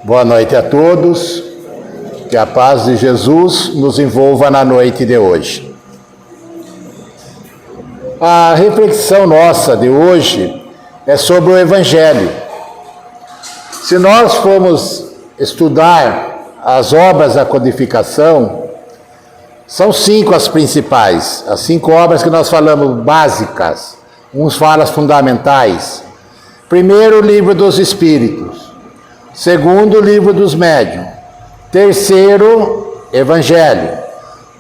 Boa noite a todos, que a paz de Jesus nos envolva na noite de hoje. A reflexão nossa de hoje é sobre o Evangelho. Se nós formos estudar as obras da codificação, são 5 as principais, as 5 obras que nós falamos básicas, uns falam fundamentais. Primeiro, o livro dos Espíritos. Segundo, o livro dos Médiuns. Terceiro, Evangelho.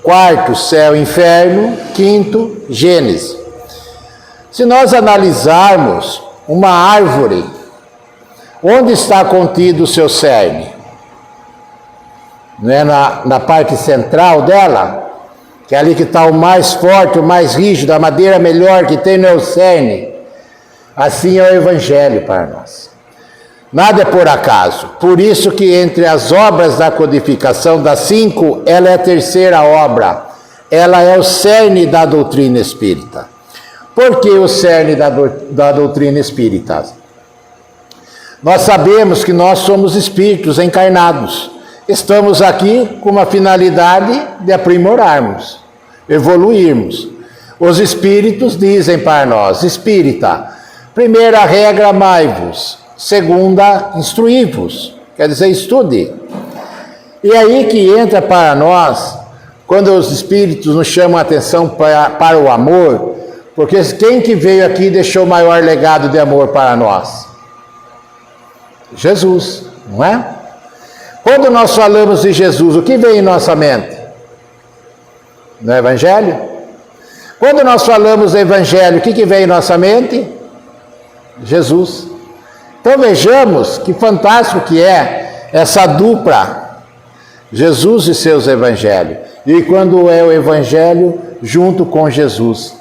Quarto, Céu e Inferno. Quinto, Gênesis. Se nós analisarmos uma árvore, onde está contido o seu cerne? Não é na parte central dela? Que é ali que está o mais forte, o mais rígido, a madeira melhor que tem no cerne. Assim é o Evangelho para nós. Nada é por acaso. Por isso que entre as obras da codificação das 5, ela é a terceira obra. Ela é o cerne da doutrina espírita. Por que o cerne da doutrina espírita? Nós sabemos que nós somos espíritos encarnados. Estamos aqui com uma finalidade de aprimorarmos, evoluirmos. Os espíritos dizem para nós: espírita, primeira regra, amai-vos. Segunda, instruí-vos, quer dizer, estude. E aí que entra para nós, quando os espíritos nos chamam a atenção para o amor, porque quem que veio aqui e deixou o maior legado de amor para nós? Jesus, não é? Quando nós falamos de Jesus, o que vem em nossa mente? No Evangelho? Quando nós falamos do Evangelho, o que vem em nossa mente? Jesus. Então vejamos que fantástico que é essa dupla, Jesus e seus evangelhos. E quando é o evangelho junto com Jesus,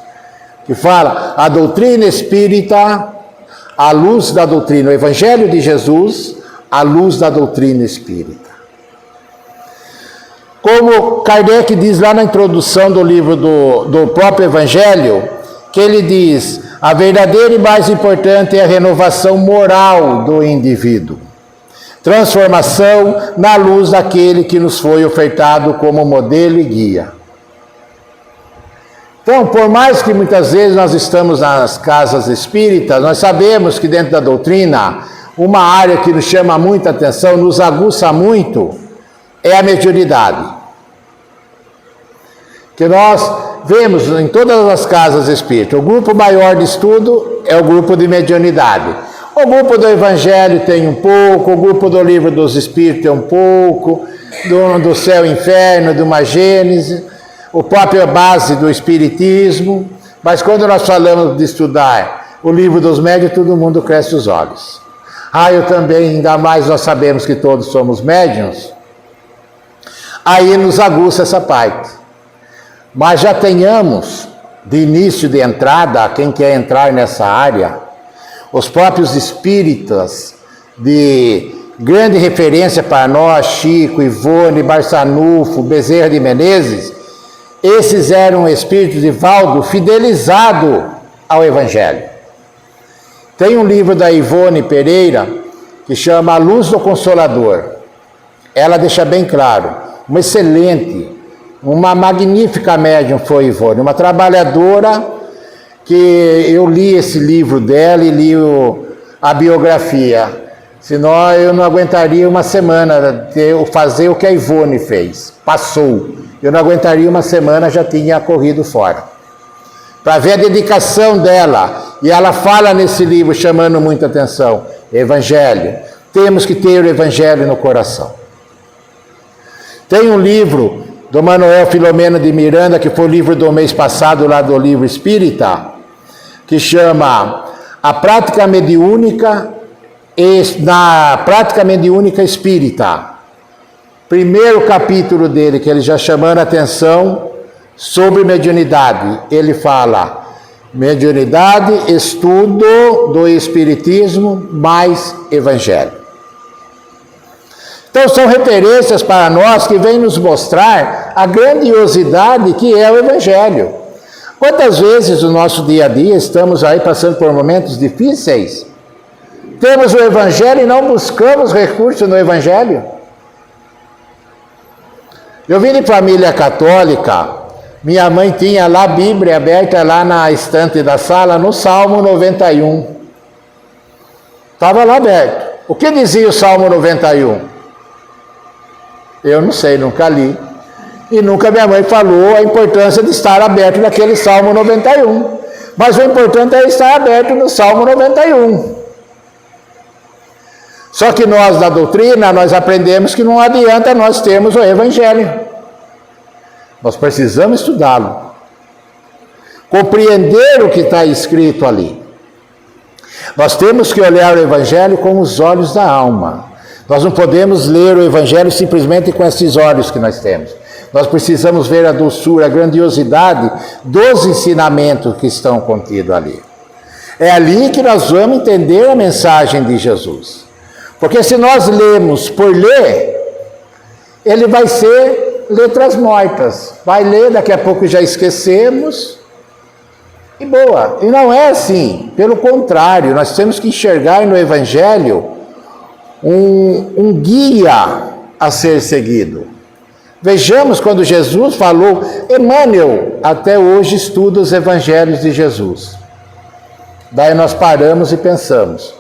que fala a doutrina espírita, a luz da doutrina, o evangelho de Jesus, a luz da doutrina espírita. Como Kardec diz lá na introdução do livro do próprio evangelho, que ele diz: a verdadeira e mais importante é a renovação moral do indivíduo. Transformação na luz daquele que nos foi ofertado como modelo e guia. Então, por mais que muitas vezes nós estamos nas casas espíritas, nós sabemos que dentro da doutrina, uma área que nos chama muita atenção, nos aguça muito, é a mediunidade. Que nós vemos em todas as casas espíritas, o grupo maior de estudo é o grupo de mediunidade. O grupo do Evangelho tem um pouco, o grupo do Livro dos Espíritos tem um pouco, do Céu e Inferno, de uma Gênese, a própria base do Espiritismo. Mas quando nós falamos de estudar o Livro dos Médiuns, todo mundo cresce os olhos. Eu também, ainda mais nós sabemos que todos somos médiuns, aí nos aguça essa parte. Mas já tenhamos, de início de entrada, quem quer entrar nessa área, os próprios espíritas de grande referência para nós, Chico, Ivone, Barçanufo, Bezerra de Menezes, esses eram espíritos de Valdo fidelizado ao Evangelho. Tem um livro da Ivone Pereira que chama A Luz do Consolador. Ela deixa bem claro, uma magnífica médium foi Ivone, uma trabalhadora, que eu li esse livro dela e li a biografia. Senão eu não aguentaria uma semana fazer o que a Ivone fez. Passou. Eu não aguentaria uma semana, já tinha corrido fora. Para ver a dedicação dela. E ela fala nesse livro, chamando muita atenção: Evangelho. Temos que ter o Evangelho no coração. Tem um livro do Manuel Filomeno de Miranda, que foi o livro do mês passado, lá do Livro Espírita, que chama A Prática Mediúnica, na Prática Mediúnica Espírita. Primeiro capítulo dele, que ele já chamando a atenção sobre mediunidade. Ele fala: mediunidade, estudo do Espiritismo mais Evangelho. Então são referências para nós que vêm nos mostrar a grandiosidade que é o Evangelho. Quantas vezes no nosso dia a dia estamos aí passando por momentos difíceis? Temos o Evangelho e não buscamos recursos no Evangelho. Eu vim de família católica, minha mãe tinha lá a Bíblia aberta lá na estante da sala, no Salmo 91. Estava lá aberto. O que dizia o Salmo 91? Eu não sei, nunca li. E nunca minha mãe falou a importância de estar aberto naquele Salmo 91. Mas o importante é estar aberto no Salmo 91. Só que nós, da doutrina, nós aprendemos que não adianta nós termos o Evangelho. Nós precisamos estudá-lo. Compreender o que está escrito ali. Nós temos que olhar o Evangelho com os olhos da alma. Nós não podemos ler o Evangelho simplesmente com esses olhos que nós temos. Nós precisamos ver a doçura, a grandiosidade dos ensinamentos que estão contidos ali. É ali que nós vamos entender a mensagem de Jesus. Porque se nós lemos por ler, ele vai ser letras mortas. Vai ler, daqui a pouco já esquecemos. E boa. E não é assim. Pelo contrário, nós temos que enxergar no Evangelho um guia a ser seguido. Vejamos quando Jesus falou, Emmanuel até hoje estuda os Evangelhos de Jesus. Daí nós paramos e pensamos,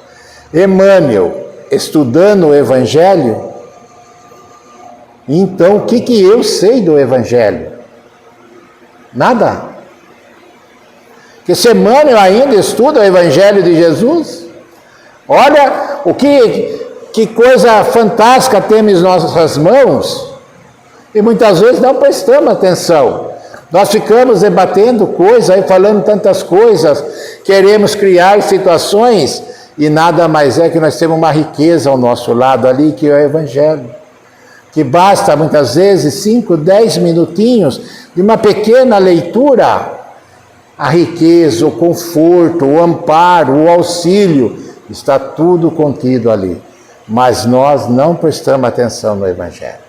Emmanuel estudando o Evangelho, então o que eu sei do Evangelho? Nada. Porque se Emmanuel ainda estuda o Evangelho de Jesus, olha que coisa fantástica temos em nossas mãos, e muitas vezes não prestamos atenção. Nós ficamos debatendo coisas, aí falando tantas coisas, queremos criar situações, e nada mais é que nós temos uma riqueza ao nosso lado ali, que é o Evangelho. Que basta muitas vezes 5, 10 minutinhos de uma pequena leitura, a riqueza, o conforto, o amparo, o auxílio, está tudo contido ali. Mas nós não prestamos atenção no Evangelho.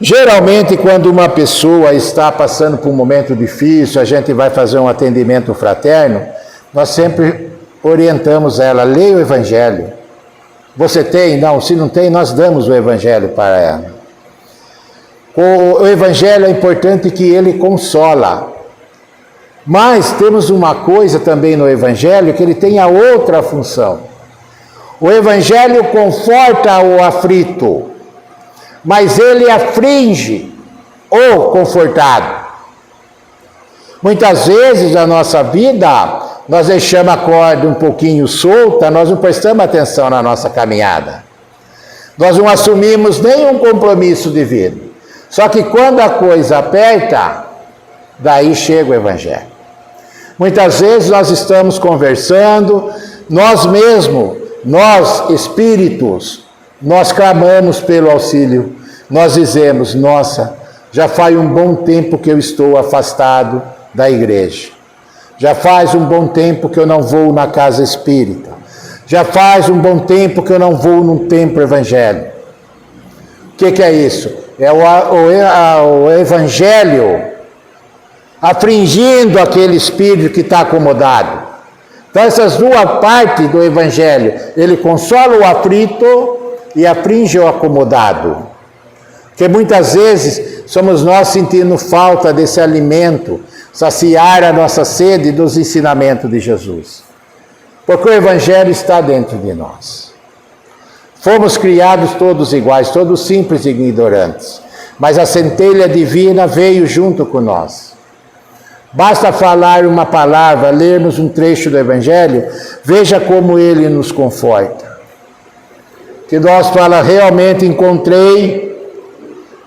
Geralmente, quando uma pessoa está passando por um momento difícil, a gente vai fazer um atendimento fraterno, nós sempre orientamos ela, leia o Evangelho. Você tem? Não, se não tem, nós damos o Evangelho para ela. O Evangelho é importante que ele consola. Mas temos uma coisa também no Evangelho, que ele tem a outra função. O Evangelho conforta o aflito, mas ele aflige o confortado. Muitas vezes na nossa vida, nós deixamos a corda um pouquinho solta, nós não prestamos atenção na nossa caminhada. Nós não assumimos nenhum compromisso de vida. Só que quando a coisa aperta, daí chega o Evangelho. Muitas vezes nós estamos conversando, nós mesmos, nós espíritos, nós clamamos pelo auxílio. Nós dizemos, nossa, já faz um bom tempo que eu estou afastado da igreja. Já faz um bom tempo que eu não vou na casa espírita. Já faz um bom tempo que eu não vou num templo evangélico. O que é isso? É o Evangelho afligindo aquele espírito que está acomodado. Então essas duas partes do Evangelho, ele consola o aflito e aflige o acomodado. Porque muitas vezes somos nós sentindo falta desse alimento, saciar a nossa sede dos ensinamentos de Jesus. Porque o Evangelho está dentro de nós. Fomos criados todos iguais, todos simples e ignorantes. Mas a centelha divina veio junto com nós. Basta falar uma palavra, lermos um trecho do Evangelho, veja como ele nos conforta. Que nós falamos, realmente encontrei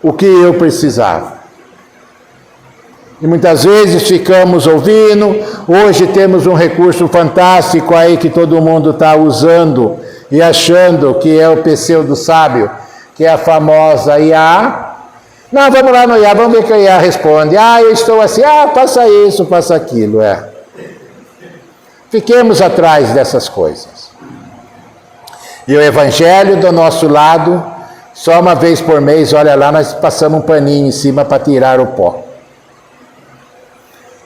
o que eu precisava. E muitas vezes ficamos ouvindo, hoje temos um recurso fantástico aí que todo mundo está usando e achando que é o pseudo sábio, que é a famosa IA. Não, vamos lá no IA, vamos ver o que a IA responde. Eu estou assim, passa isso, passa aquilo, Fiquemos atrás dessas coisas. E o Evangelho do nosso lado, só uma vez por mês, olha lá, nós passamos um paninho em cima para tirar o pó.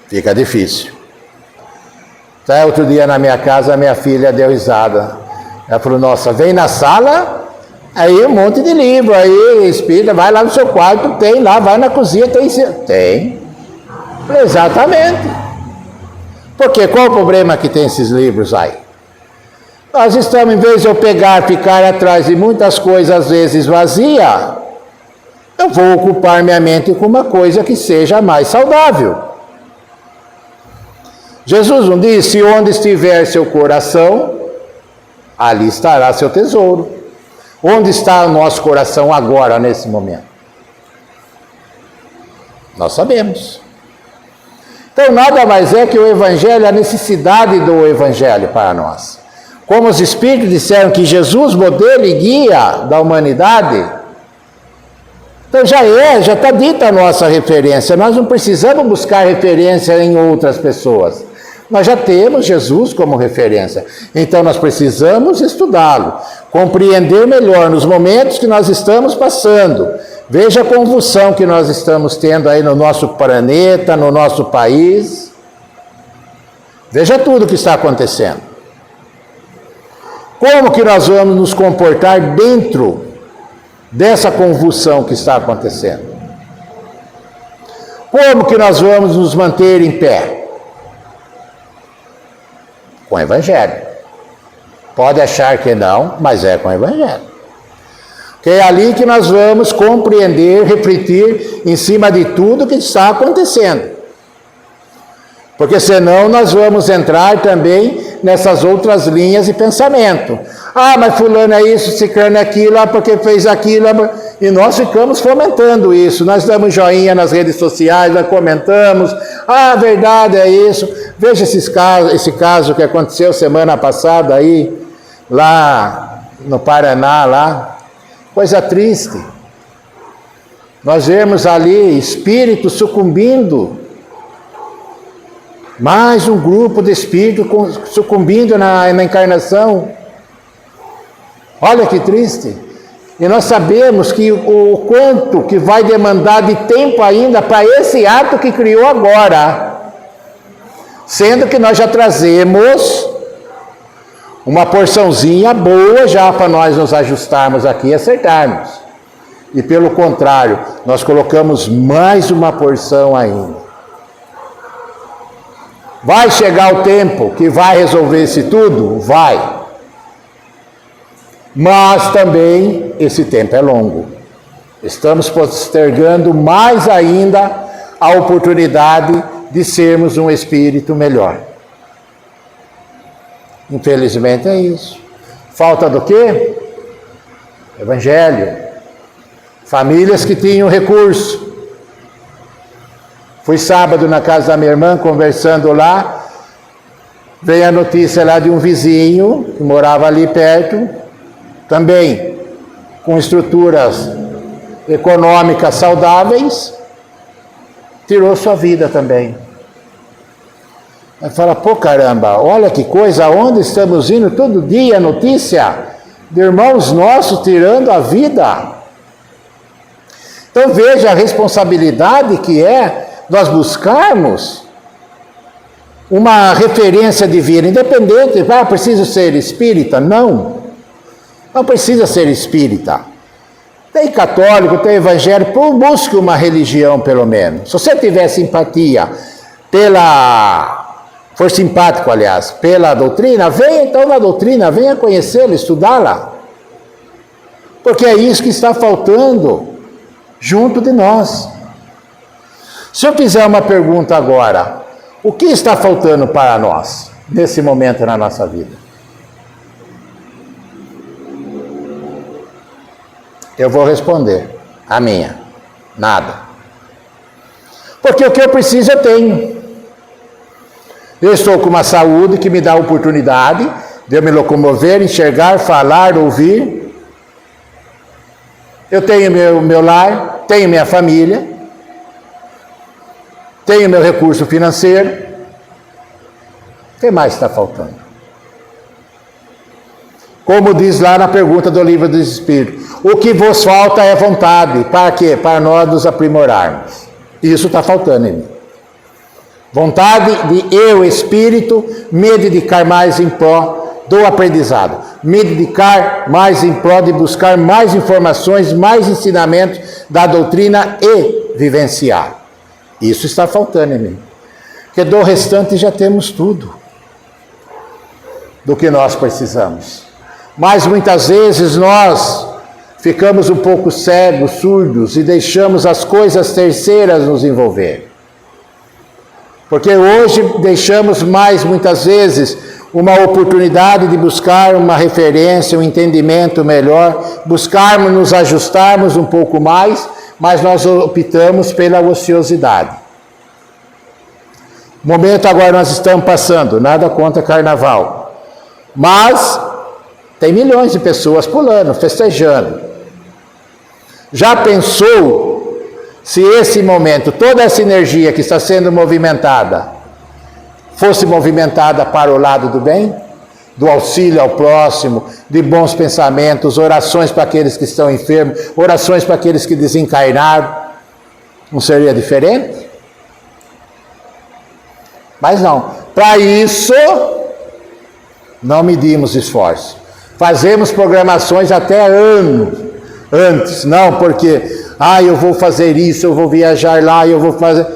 Fica difícil. Até outro dia na minha casa, a minha filha deu risada. Ela falou, nossa, vem na sala, aí um monte de livro, aí espírita, vai lá no seu quarto, tem lá, vai na cozinha, tem. Tem. Exatamente. Porque qual o problema que tem esses livros aí? Nós estamos, em vez de eu pegar, ficar atrás de muitas coisas, às vezes vazia, eu vou ocupar minha mente com uma coisa que seja mais saudável. Jesus não disse, onde estiver seu coração, ali estará seu tesouro. Onde está o nosso coração agora, nesse momento? Nós sabemos. Então, nada mais é que o Evangelho, a necessidade do Evangelho para nós. Como os Espíritos disseram que Jesus, modelo e guia da humanidade, então já está dita a nossa referência. Nós não precisamos buscar referência em outras pessoas. Nós já temos Jesus como referência. Então nós precisamos estudá-lo, compreender melhor nos momentos que nós estamos passando. Veja a convulsão que nós estamos tendo aí no nosso planeta, no nosso país. Veja tudo o que está acontecendo. Como que nós vamos nos comportar dentro dessa convulsão que está acontecendo? Como que nós vamos nos manter em pé? Com o Evangelho. Pode achar que não, mas é com o Evangelho. Que é ali que nós vamos compreender, refletir em cima de tudo que está acontecendo. Porque senão nós vamos entrar também nessas outras linhas de pensamento. Ah, mas fulano é isso, ciclano é aquilo, porque fez aquilo. E nós ficamos fomentando isso. Nós damos joinha nas redes sociais, nós comentamos. Ah, a verdade é isso. Veja esse caso que aconteceu semana passada aí, lá no Paraná, lá. Coisa triste. Nós vemos ali espíritos sucumbindo. Mais um grupo de espíritos sucumbindo na encarnação. Olha que triste. E nós sabemos que o quanto que vai demandar de tempo ainda para esse ato que criou agora. Sendo que nós já trazemos uma porçãozinha boa já para nós nos ajustarmos aqui e acertarmos. E pelo contrário, nós colocamos mais uma porção ainda. Vai chegar o tempo que vai resolver isso tudo? Vai. Mas também esse tempo é longo. Estamos postergando mais ainda a oportunidade de sermos um espírito melhor. Infelizmente é isso. Falta do quê? Evangelho. Famílias que tinham recurso. Fui sábado na casa da minha irmã, conversando lá, veio a notícia lá de um vizinho, que morava ali perto, também com estruturas econômicas saudáveis, tirou sua vida também. Aí fala, pô caramba, olha que coisa, aonde estamos indo todo dia, notícia de irmãos nossos tirando a vida. Então veja a responsabilidade que é nós buscarmos uma referência divina, independente, preciso ser espírita? Não precisa ser espírita. Tem católico, tem evangélico, busque uma religião pelo menos. Se você tiver simpatia for simpático, aliás, pela doutrina, venha então na doutrina, venha conhecê-la, estudá-la. Porque é isso que está faltando junto de nós. Se eu fizer uma pergunta agora, o que está faltando para nós, nesse momento na nossa vida? Eu vou responder, a minha, nada. Porque o que eu preciso eu tenho. Eu estou com uma saúde que me dá a oportunidade de eu me locomover, enxergar, falar, ouvir. Eu tenho meu lar, tenho minha família. Tenho meu recurso financeiro. O que mais está faltando? Como diz lá na pergunta do Livro dos Espíritos, o que vos falta é vontade. Para quê? Para nós nos aprimorarmos. Isso está faltando em mim. Vontade de eu, espírito, me dedicar mais em pró do aprendizado. Me dedicar mais em pró de buscar mais informações, mais ensinamentos da doutrina e vivenciar. Isso está faltando em mim. Porque do restante já temos tudo do que nós precisamos. Mas muitas vezes nós ficamos um pouco cegos, surdos e deixamos as coisas terceiras nos envolver. Porque hoje deixamos mais, muitas vezes, uma oportunidade de buscar uma referência, um entendimento melhor, buscarmos nos ajustarmos um pouco mais, mas nós optamos pela ociosidade. O momento agora nós estamos passando, nada contra carnaval, mas tem milhões de pessoas pulando, festejando. Já pensou se esse momento, toda essa energia que está sendo movimentada, fosse movimentada para o lado do bem, do auxílio ao próximo, de bons pensamentos, orações para aqueles que estão enfermos, orações para aqueles que desencarnaram, não seria diferente? Mas não, para isso não medimos esforço. Fazemos programações até anos antes, não porque eu vou fazer isso, eu vou viajar lá, eu vou fazer...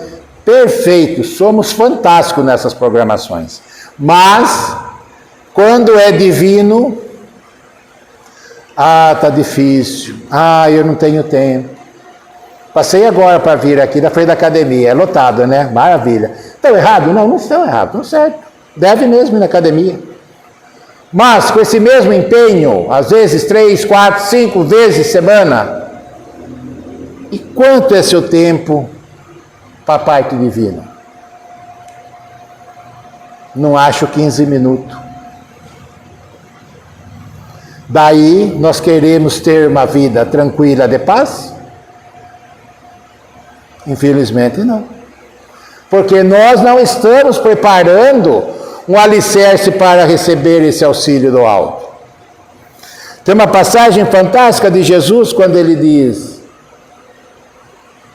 Perfeito, somos fantásticos nessas programações. Mas, quando é divino, tá difícil, eu não tenho tempo. Passei agora para vir aqui da frente da academia, é lotado, né? Maravilha. Estão errado? Não, não estão errados, estão certo. Deve mesmo ir na academia. Mas, com esse mesmo empenho, às vezes 3, 4, 5 vezes semana, e quanto é seu tempo para a parte divina? Não acho 15 minutos. Daí nós queremos ter uma vida tranquila de paz? Infelizmente não. Porque nós não estamos preparando um alicerce para receber esse auxílio do alto. Tem uma passagem fantástica de Jesus quando ele diz: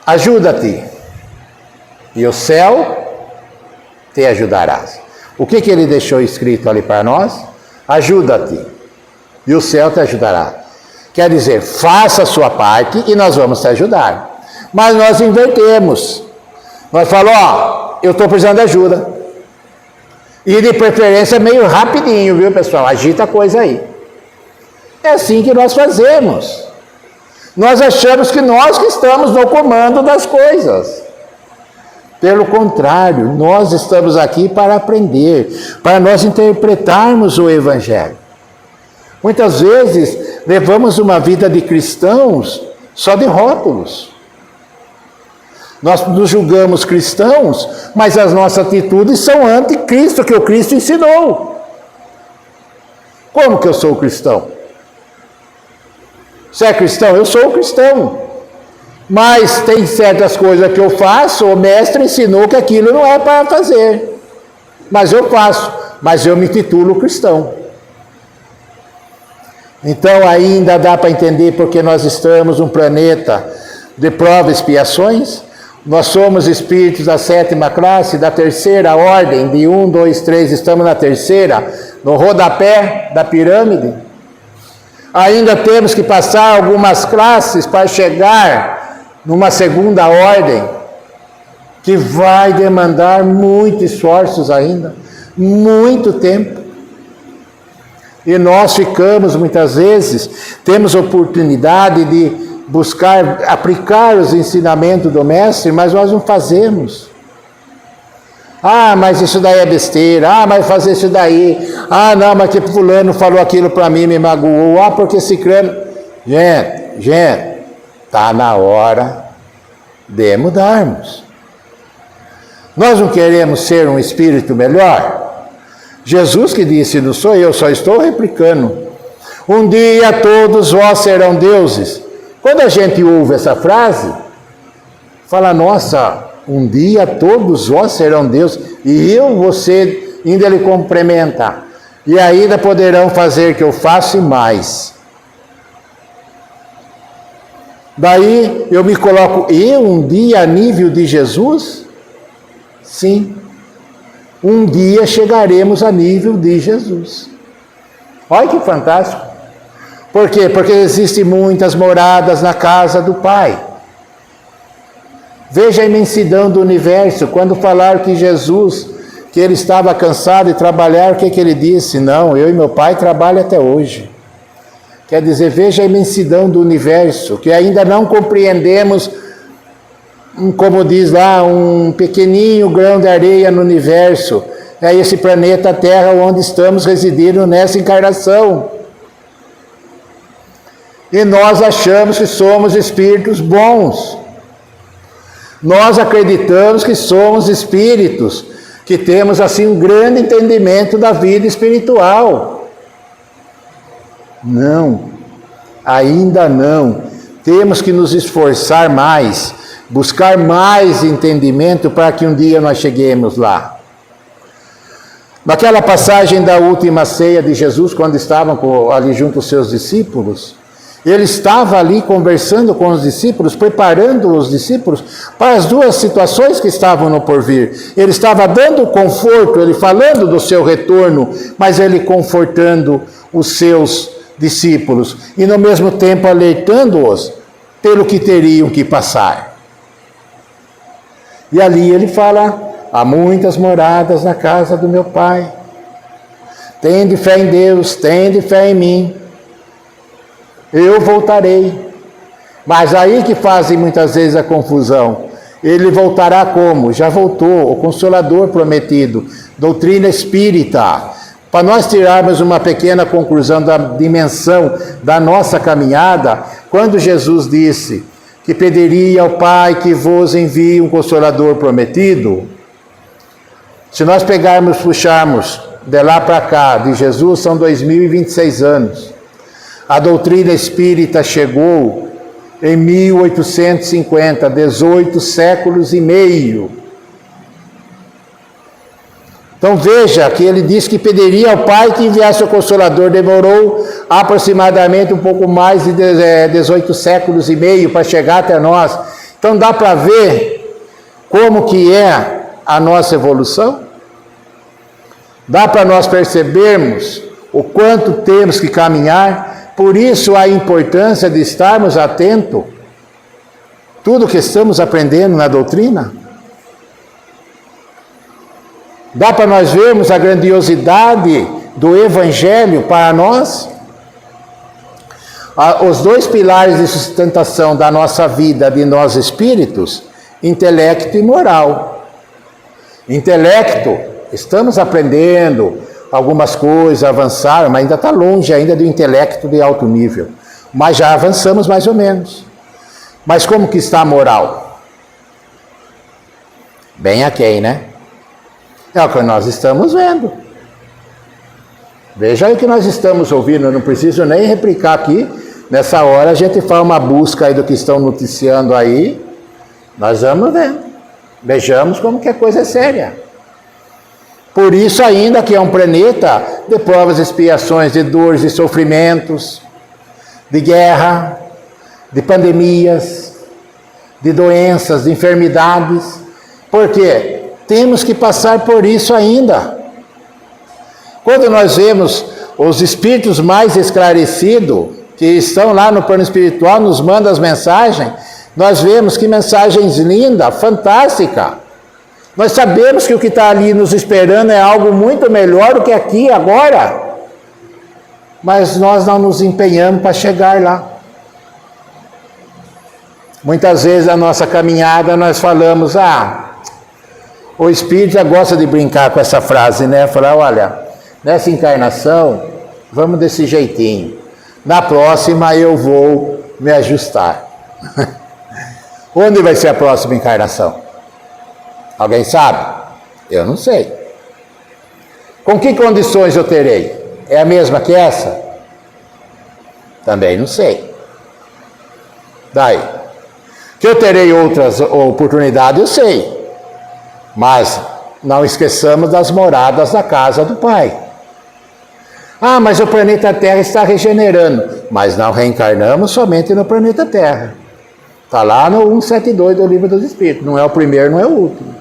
ajuda-te, e o céu te ajudarás. O que ele deixou escrito ali para nós? Ajuda-te, e o céu te ajudará. Quer dizer, faça a sua parte e nós vamos te ajudar. Mas nós invertemos. Nós falamos, eu estou precisando de ajuda. E de preferência meio rapidinho, viu, pessoal? Agita a coisa aí. É assim que nós fazemos. Nós achamos que nós que estamos no comando das coisas. Pelo contrário, nós estamos aqui para aprender, para nós interpretarmos o Evangelho. Muitas vezes levamos uma vida de cristãos só de rótulos. Nós nos julgamos cristãos, mas as nossas atitudes são anticristo, que o Cristo ensinou. Como que eu sou cristão? Você é cristão? Eu sou cristão. Mas tem certas coisas que eu faço, o mestre ensinou que aquilo não é para fazer. Mas eu faço, mas eu me titulo cristão. Então ainda dá para entender porque nós estamos num planeta de provas e expiações. Nós somos espíritos da 7ª classe, da 3ª ordem, de 1, 2, 3, estamos na 3ª, no rodapé da pirâmide. Ainda temos que passar algumas classes para chegar numa 2ª ordem, que vai demandar muitos esforços ainda, muito tempo. E nós ficamos, muitas vezes, temos oportunidade de buscar, aplicar os ensinamentos do mestre, mas nós não fazemos. Mas isso daí é besteira. Mas fazer isso daí. Não, mas que fulano falou aquilo para mim, me magoou. Porque ciclano... Gente, está na hora de mudarmos. Nós não queremos ser um espírito melhor? Jesus que disse, não sou eu, só estou replicando. Um dia todos vós serão deuses. Quando a gente ouve essa frase, fala, nossa, um dia todos vós serão deuses, e eu, você, ainda ele complementa, e ainda poderão fazer que eu faça e mais. Daí eu me coloco, eu um dia a nível de Jesus? Sim, um dia chegaremos a nível de Jesus. Olha que fantástico. Por quê? Porque existem muitas moradas na casa do Pai. Veja a imensidão do universo. Quando falaram que Jesus, que ele estava cansado de trabalhar, o que ele disse? Não, eu e meu Pai trabalham até hoje. Quer dizer, veja a imensidão do universo, que ainda não compreendemos, como diz lá, um pequenininho grão de areia no universo. É esse planeta Terra onde estamos residindo nessa encarnação. E nós achamos que somos espíritos bons. Nós acreditamos que somos espíritos, que temos assim um grande entendimento da vida espiritual. Não, ainda não. Temos que nos esforçar mais, buscar mais entendimento para que um dia nós cheguemos lá. Naquela passagem da última ceia de Jesus, quando estavam ali junto aos seus discípulos, ele estava ali conversando com os discípulos, preparando os discípulos para as duas situações que estavam no porvir. Ele estava dando conforto, ele falando do seu retorno, mas ele confortando os seus discípulos e no mesmo tempo alertando-os pelo que teriam que passar. E ali ele fala: há muitas moradas na casa do meu Pai. Tende fé em Deus, tende fé em mim. Eu voltarei. Mas aí que fazem muitas vezes a confusão. Ele voltará como? Já voltou, o Consolador prometido, doutrina espírita. Para nós tirarmos uma pequena conclusão da dimensão da nossa caminhada, quando Jesus disse que pediria ao Pai que vos envie um Consolador prometido, se nós pegarmos, puxarmos de lá para cá, de Jesus, são 2026 anos. A doutrina espírita chegou em 1850, 18 séculos e meio. Então veja que ele disse que pediria ao Pai que enviasse o Consolador. Demorou aproximadamente um pouco mais de 18 séculos e meio para chegar até nós. Então dá para ver como que é a nossa evolução? Dá para nós percebermos o quanto temos que caminhar. Por isso a importância de estarmos atentos a tudo que estamos aprendendo na doutrina. Dá para nós vermos a grandiosidade do Evangelho para nós? Os dois pilares de sustentação da nossa vida, de nós espíritos, intelecto e moral. Intelecto, estamos aprendendo algumas coisas, avançaram, mas ainda está longe ainda do intelecto de alto nível. Mas já avançamos mais ou menos. Mas como que está a moral? Bem aquém, né? É o que nós estamos vendo. Veja aí o que nós estamos ouvindo, eu não preciso nem replicar aqui. Nessa hora a gente faz uma busca aí do que estão noticiando aí. Nós vamos vendo. Vejamos como que a coisa é séria. Por isso ainda que é um planeta de provas e expiações, de dores e sofrimentos, de guerra, de pandemias, de doenças, de enfermidades. Por quê? Temos que passar por isso ainda. Quando nós vemos os espíritos mais esclarecidos, que estão lá no plano espiritual, nos mandam as mensagens, nós vemos que mensagens lindas, fantásticas. Nós sabemos que o que está ali nos esperando é algo muito melhor do que aqui, agora. Mas nós não nos empenhamos para chegar lá. Muitas vezes na nossa caminhada nós falamos, o espírito já gosta de brincar com essa frase, né? Falar, olha, nessa encarnação, vamos desse jeitinho. Na próxima eu vou me ajustar. Onde vai ser a próxima encarnação? Alguém sabe? Eu não sei. Com que condições eu terei? É a mesma que essa? Também não sei. Daí, que eu terei outras oportunidades, eu sei. Mas não esqueçamos das moradas da casa do Pai. Mas o planeta Terra está regenerando. Mas não reencarnamos somente no planeta Terra. Está lá no 172 do Livro dos Espíritos. Não é o primeiro, não é o último.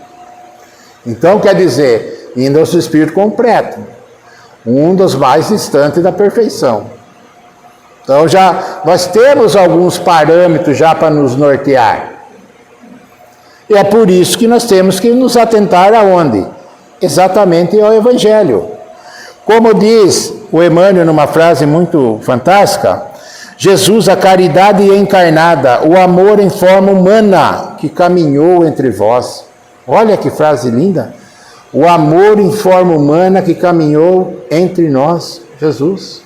Então, quer dizer, indo ao seu espírito completo, um dos mais distantes da perfeição. Então nós temos alguns parâmetros já para nos nortear. E é por isso que nós temos que nos atentar aonde? Exatamente ao Evangelho. Como diz o Emmanuel numa frase muito fantástica, Jesus, a caridade encarnada, o amor em forma humana que caminhou entre vós. Olha que frase linda. O amor em forma humana que caminhou entre nós, Jesus.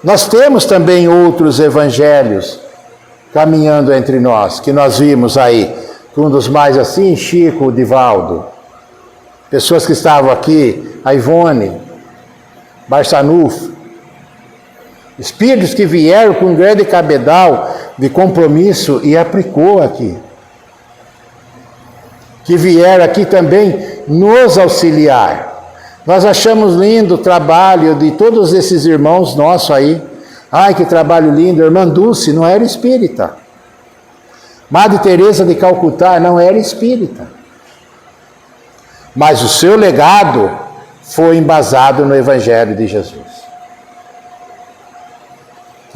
Nós temos também outros evangelhos caminhando entre nós, que nós vimos aí, um dos mais assim, Chico, Divaldo. Pessoas que estavam aqui, a Ivone, Barçanufo. Espíritos que vieram com um grande cabedal de compromisso e aplicou aqui. Que vieram aqui também nos auxiliar. Nós achamos lindo o trabalho de todos esses irmãos nossos aí. Ai, que trabalho lindo. Irmã Dulce não era espírita. Madre Teresa de Calcutá não era espírita. Mas o seu legado foi embasado no Evangelho de Jesus.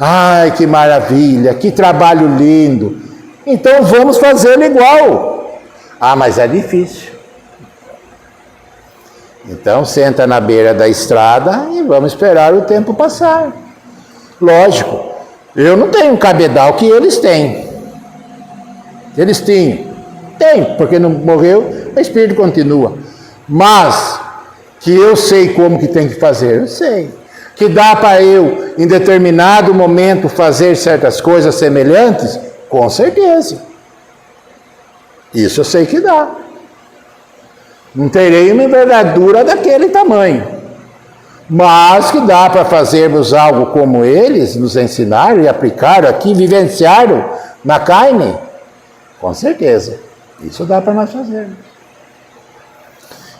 Ai, que maravilha, que trabalho lindo. Então vamos fazê-lo igual. Ah, mas é difícil. Então senta na beira da estrada e vamos esperar o tempo passar. Lógico, eu não tenho um cabedal que eles têm. Eles tinham. Tem, porque não morreu, o espírito continua. Mas que eu sei como que tem que fazer, eu sei. Que dá para eu, em determinado momento, fazer certas coisas semelhantes? Com certeza. Isso eu sei que dá. Não terei uma envergadura daquele tamanho. Mas que dá para fazermos algo como eles nos ensinaram e aplicaram aqui, vivenciaram na carne? Com certeza. Isso dá para nós fazermos.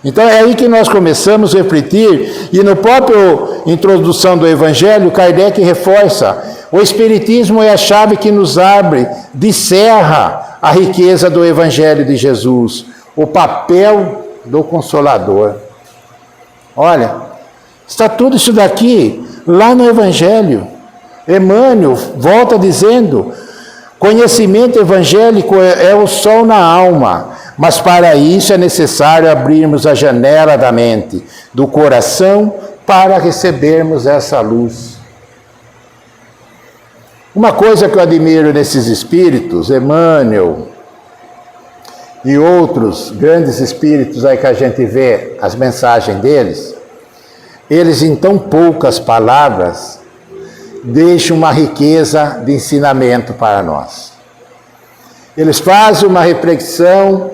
Então é aí que nós começamos a refletir, e no próprio introdução do Evangelho, Kardec reforça: o Espiritismo é a chave que nos abre, descerra a riqueza do Evangelho de Jesus, o papel do Consolador. Olha, está tudo isso daqui lá no Evangelho. Emmanuel volta dizendo: conhecimento evangélico é o sol na alma. Mas para isso é necessário abrirmos a janela da mente, do coração, para recebermos essa luz. Uma coisa que eu admiro nesses espíritos, Emmanuel e outros grandes espíritos aí que a gente vê as mensagens deles, eles em tão poucas palavras deixam uma riqueza de ensinamento para nós. Eles fazem uma reflexão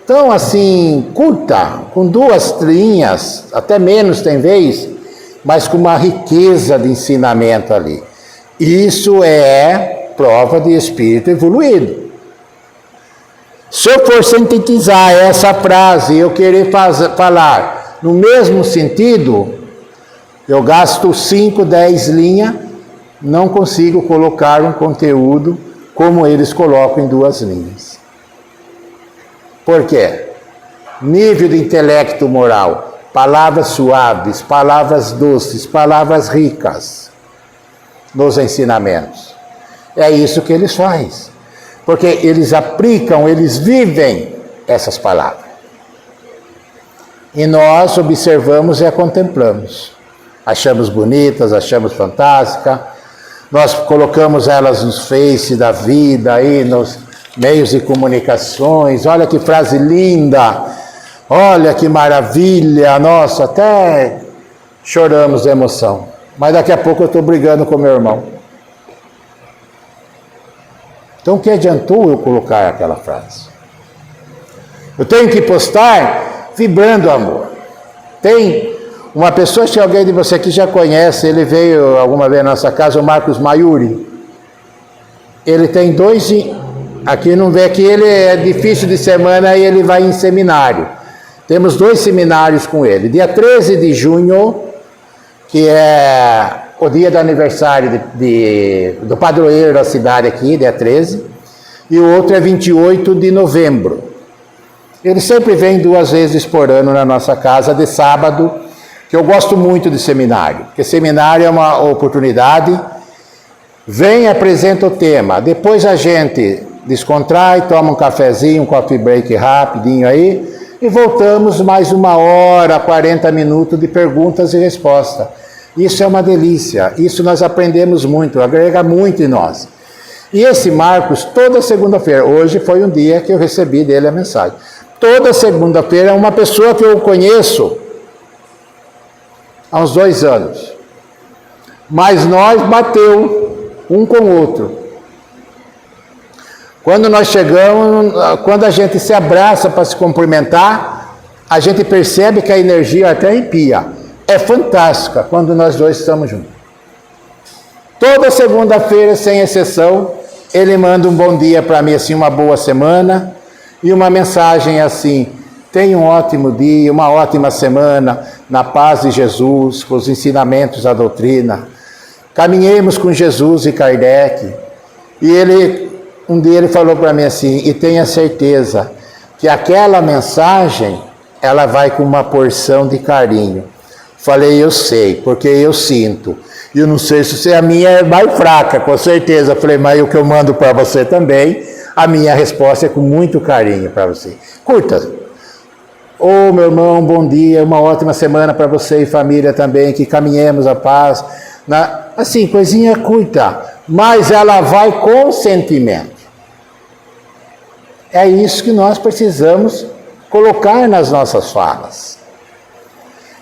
tão assim, curta, com 2 linhas, até menos tem vez, mas com uma riqueza de ensinamento ali. Isso é prova de espírito evoluído. Se eu for sintetizar essa frase e eu querer falar no mesmo sentido, eu gasto 5, 10 linhas, não consigo colocar um conteúdo como eles colocam em 2 linhas. Por quê? Nível de intelecto moral, palavras suaves, palavras doces, palavras ricas nos ensinamentos. É isso que eles fazem, porque eles aplicam, eles vivem essas palavras. E nós observamos e a contemplamos. Achamos bonitas, achamos fantásticas, nós colocamos elas nos Face da vida, aí nos meios de comunicações. Olha que frase linda, olha que maravilha, nossa, até choramos de emoção. Mas daqui a pouco eu estou brigando com meu irmão. Então o que adiantou eu colocar aquela frase? Eu tenho que postar vibrando amor. Tem uma pessoa, se alguém de você aqui já conhece, ele veio alguma vez na nossa casa, o Marcos Maiuri. Ele tem 2... Aqui não vê que ele é difícil de semana e ele vai em seminário. Temos 2 seminários com ele. Dia 13 de junho, que é o dia do aniversário do padroeiro da cidade aqui, dia 13. E o outro é 28 de novembro. Ele sempre vem 2 vezes por ano na nossa casa, de sábado, que eu gosto muito de seminário, porque seminário é uma oportunidade. Vem, apresenta o tema, depois a gente descontrai, toma um cafezinho, um coffee break rapidinho aí, e voltamos mais 1 hora, 40 minutos de perguntas e respostas. Isso é uma delícia, isso nós aprendemos muito, agrega muito em nós. E esse Marcos, toda segunda-feira, hoje foi um dia que eu recebi dele a mensagem. Toda segunda-feira é uma pessoa que eu conheço há uns 2 anos. Mas nós bateu um com o outro. Quando nós chegamos, quando a gente se abraça para se cumprimentar, a gente percebe que a energia até arrepia. É fantástica quando nós dois estamos juntos. Toda segunda-feira, sem exceção, ele manda um bom dia para mim, assim, uma boa semana, e uma mensagem assim: tenha um ótimo dia, uma ótima semana, na paz de Jesus, com os ensinamentos da doutrina. Caminhemos com Jesus e Kardec. E um dia ele falou para mim assim: e tenha certeza que aquela mensagem, ela vai com uma porção de carinho. Falei: eu sei, porque eu sinto. E eu não sei se a minha é mais fraca, com certeza. Falei: mas o que eu mando para você também, a minha resposta é com muito carinho para você. Curta. Ô, meu irmão, bom dia, uma ótima semana para você e família também, que caminhemos a paz. Assim, coisinha curta, mas ela vai com sentimento. É isso que nós precisamos colocar nas nossas falas.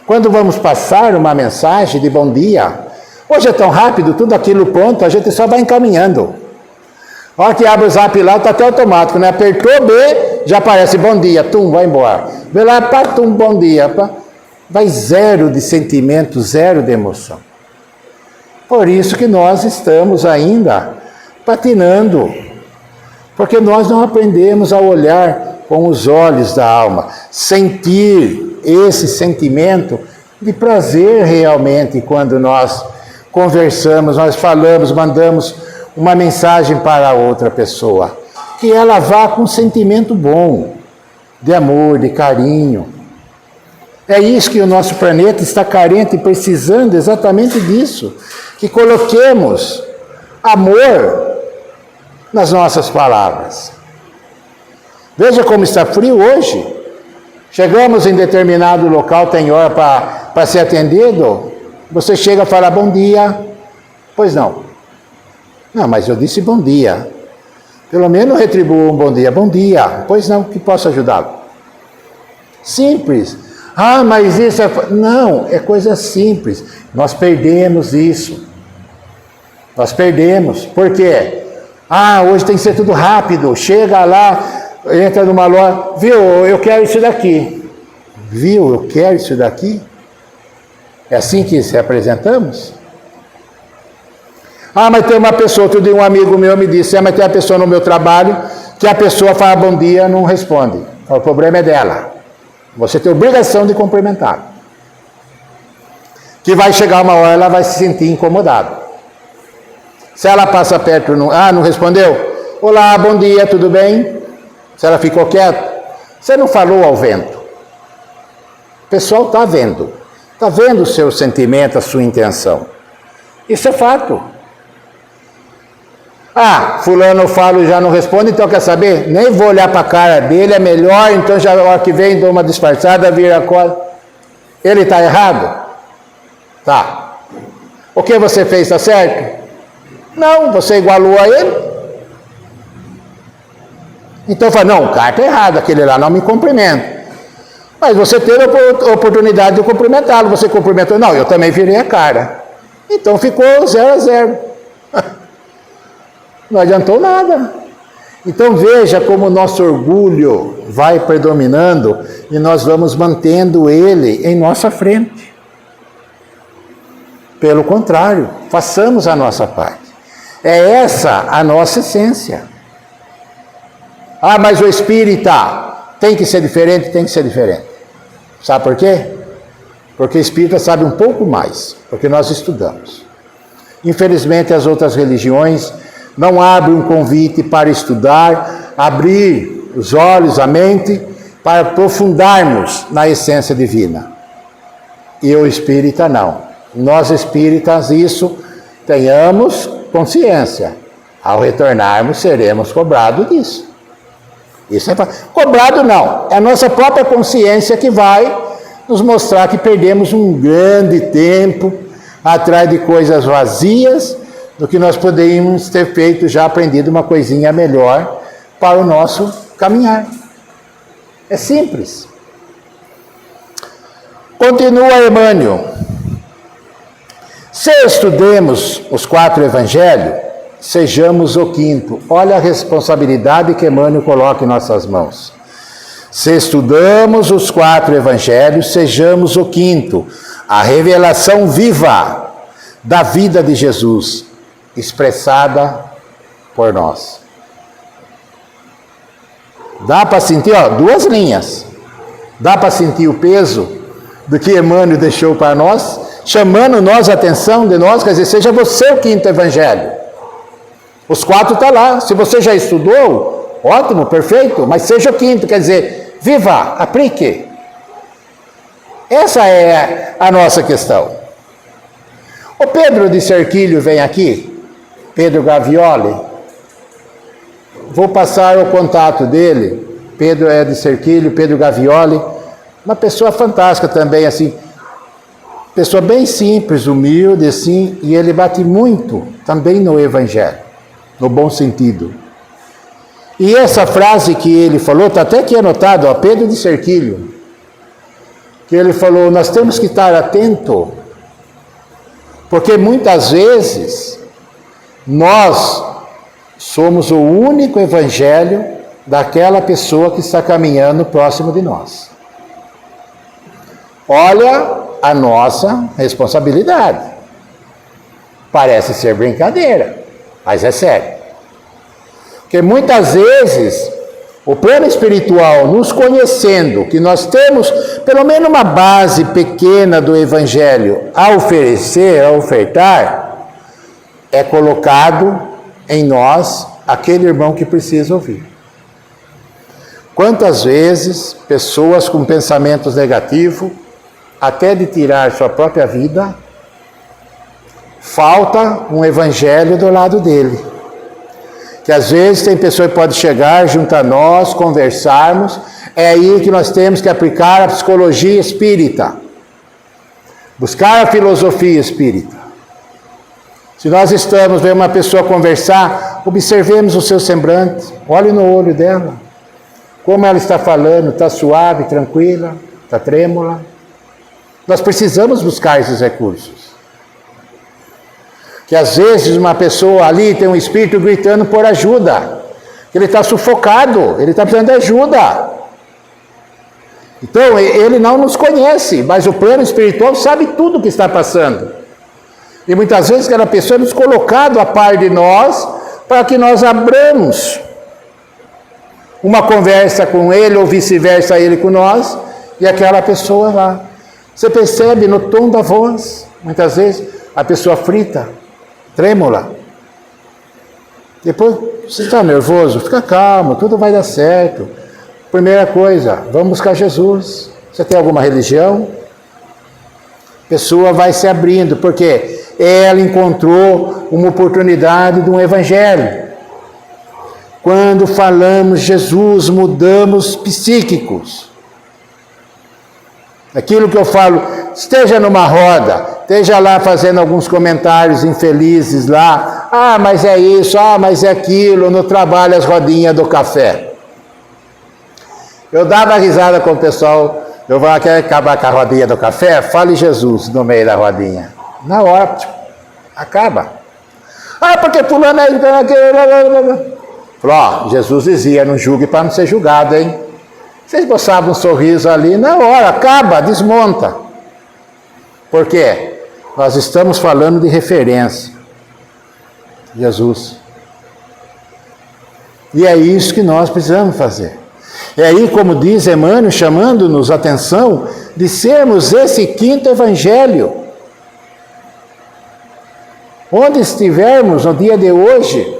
Quando vamos passar uma mensagem de bom dia, hoje é tão rápido, tudo aquilo pronto, a gente só vai encaminhando. A hora que abre o zap lá, está até automático, né? Apertou B, já aparece bom dia, tum, vai embora. Vê lá, pá, tum, bom dia. Pá. Vai zero de sentimento, zero de emoção. Por isso que nós estamos ainda patinando. Porque nós não aprendemos a olhar com os olhos da alma, sentir esse sentimento de prazer realmente quando nós conversamos, nós falamos, mandamos uma mensagem para outra pessoa, que ela vá com um sentimento bom, de amor, de carinho. É isso que o nosso planeta está carente e precisando exatamente disso, que coloquemos amor nas nossas palavras. Veja como está frio hoje. Chegamos em determinado local, tem hora para ser atendido, você chega a falar bom dia. Pois não. Não, mas eu disse bom dia. Pelo menos retribua um bom dia. Bom dia. Pois não, que posso ajudá-lo? Simples. Ah, mas isso é... Não, é coisa simples. Nós perdemos isso. Nós perdemos. Por quê? Ah, hoje tem que ser tudo rápido. Chega lá, entra numa loja. Viu, eu quero isso daqui. Viu, eu quero isso daqui? É assim que se apresentamos? Ah, mas tem uma pessoa, outro dia um amigo meu me disse: mas tem uma pessoa no meu trabalho que a pessoa fala bom dia e não responde. O problema é dela. Você tem obrigação de cumprimentar. Que vai chegar uma hora, ela vai se sentir incomodada. Se ela passa perto, não respondeu? Olá, bom dia, tudo bem? Se ela ficou quieta, você não falou ao vento. O pessoal está vendo. Está vendo o seu sentimento, a sua intenção. Isso é fato. Ah, fulano eu falo e já não responde, então quer saber? Nem vou olhar para a cara dele, é melhor, então já a hora que vem dou uma disfarçada, vira a cola. Ele está errado? Tá. O que você fez está certo? Não, você igualou a ele. Então fala: não, o cara está errado, aquele lá não me cumprimenta. Mas você teve a oportunidade de cumprimentá-lo, você cumprimentou. Não, eu também virei a cara. Então ficou 0-0. Não adiantou nada. Então veja como o nosso orgulho vai predominando e nós vamos mantendo ele em nossa frente. Pelo contrário, façamos a nossa parte. É essa a nossa essência. Ah, mas o espírita tem que ser diferente? Tem que ser diferente. Sabe por quê? Porque o espírita sabe um pouco mais, porque nós estudamos. Infelizmente, as outras religiões não abrem um convite para estudar, abrir os olhos, a mente para aprofundarmos na essência divina. E o espírita não. Nós espíritas, isso, tenhamos consciência. Ao retornarmos, seremos cobrados disso. Isso é cobrado não. É a nossa própria consciência que vai nos mostrar que perdemos um grande tempo atrás de coisas vazias, do que nós poderíamos ter feito, já aprendido uma coisinha melhor para o nosso caminhar. É simples. Continua Emmanuel. Se estudemos os 4 evangelhos, sejamos o 5º. Olha a responsabilidade que Emmanuel coloca em nossas mãos. Se estudamos os 4 evangelhos, sejamos o 5º. A revelação viva da vida de Jesus, expressada por nós. Dá para sentir, 2 linhas. Dá para sentir o peso do que Emmanuel deixou para nós, chamando nós a atenção de nós, quer dizer, seja você o 5º evangelho. Os 4 estão lá. Se você já estudou, ótimo, perfeito, mas seja o 5º, quer dizer, viva, aplique. Essa é a nossa questão. O Pedro de Serquilho vem aqui, Pedro Gavioli. Vou passar o contato dele. Pedro é de Serquilho, Pedro Gavioli. Uma pessoa fantástica também, assim. Pessoa bem simples, humilde, assim. E ele bate muito também no Evangelho, no bom sentido. E essa frase que ele falou, está até aqui anotado, Pedro de Serquilho. Que ele falou, nós temos que estar atento, porque muitas vezes nós somos o único evangelho daquela pessoa que está caminhando próximo de nós. Olha a nossa responsabilidade. Parece ser brincadeira, mas é sério. Porque muitas vezes o plano espiritual, nos conhecendo, que nós temos pelo menos uma base pequena do Evangelho a oferecer, a ofertar, é colocado em nós aquele irmão que precisa ouvir. Quantas vezes pessoas com pensamentos negativos, até de tirar sua própria vida, falta um Evangelho do lado dele. Que às vezes tem pessoa que pode chegar junto a nós, conversarmos, é aí que nós temos que aplicar a psicologia espírita, buscar a filosofia espírita. Se nós estamos vendo uma pessoa conversar, observemos o seu semblante, olhe no olho dela, como ela está falando, está suave, tranquila, está trêmula. Nós precisamos buscar esses recursos. Que às vezes uma pessoa ali tem um espírito gritando por ajuda, que ele está sufocado, ele está precisando de ajuda. Então, ele não nos conhece, mas o plano espiritual sabe tudo o que está passando. E muitas vezes aquela pessoa é nos colocado a par de nós, para que nós abramos uma conversa com ele, ou vice-versa ele com nós, e aquela pessoa lá. Você percebe no tom da voz, muitas vezes, a pessoa frita, trêmula. Depois, você está nervoso? Fica calmo, tudo vai dar certo. Primeira coisa, vamos buscar Jesus. Você tem alguma religião? A pessoa vai se abrindo, porque ela encontrou uma oportunidade de um evangelho. Quando falamos Jesus, mudamos psíquicos. Aquilo que eu falo, esteja numa roda, esteja lá fazendo alguns comentários infelizes lá, mas é isso, mas é aquilo, no trabalho as rodinhas do café. Eu dava risada com o pessoal, eu vou quer acabar com a rodinha do café? Fale Jesus no meio da rodinha. Na hora, acaba. Porque fulano é... Falou, Jesus dizia, não julgue para não ser julgado, hein? Vocês gostavam um sorriso ali, na hora, acaba, desmonta. Por quê? Nós estamos falando de referência. Jesus. E é isso que nós precisamos fazer. E aí, como diz Emmanuel, chamando-nos a atenção de sermos esse 5º evangelho. Onde estivermos no dia de hoje,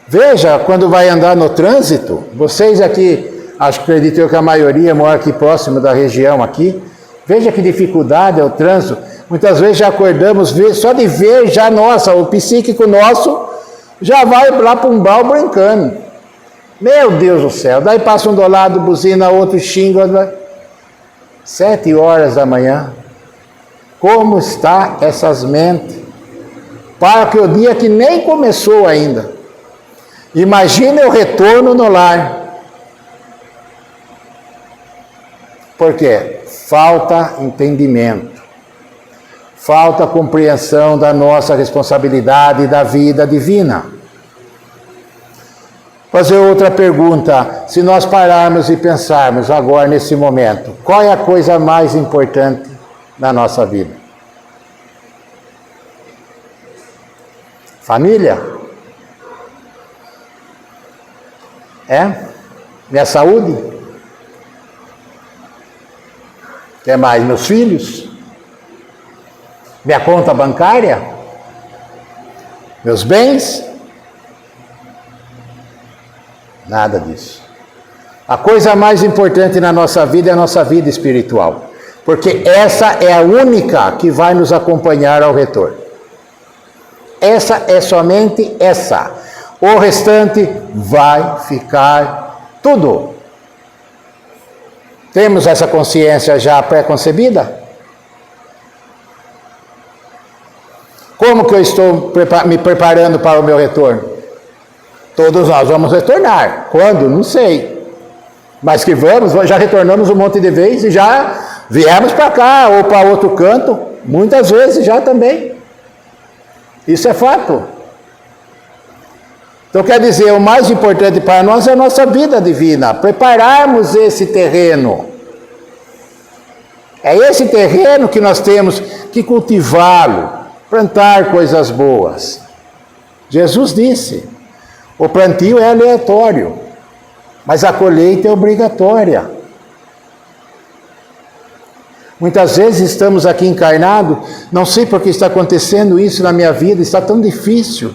veja, quando vai andar no trânsito, vocês aqui acho que acredito eu que a maioria mora aqui próximo da região aqui. Veja que dificuldade é o trânsito. Muitas vezes já acordamos, só de ver já, nossa, o psíquico nosso já vai lá para um bar brincando. Meu Deus do céu, daí passa um do lado, buzina, outro xinga. 7 horas da manhã. Como está essas mentes? Para que o dia que nem começou ainda. Imagine o retorno no lar. Por quê? Falta entendimento. Falta compreensão da nossa responsabilidade da vida divina. Fazer outra pergunta, se nós pararmos e pensarmos agora nesse momento, qual é a coisa mais importante na nossa vida? Família? Minha saúde? Quer mais? Meus filhos? Minha conta bancária? Meus bens? Nada disso. A coisa mais importante na nossa vida é a nossa vida espiritual. Porque essa é a única que vai nos acompanhar ao retorno. Essa é somente essa. O restante vai ficar tudo. Temos essa consciência já pré-concebida? Como que eu estou me preparando para o meu retorno? Todos nós vamos retornar. Quando? Não sei. Mas que vamos, já retornamos um monte de vezes e já viemos para cá ou para outro canto, muitas vezes já também. Isso é fato. Então quer dizer, o mais importante para nós é a nossa vida divina, prepararmos esse terreno. É esse terreno que nós temos que cultivá-lo, plantar coisas boas. Jesus disse, o plantio é aleatório, mas a colheita é obrigatória. Muitas vezes estamos aqui encarnados, não sei por que está acontecendo isso na minha vida, está tão difícil.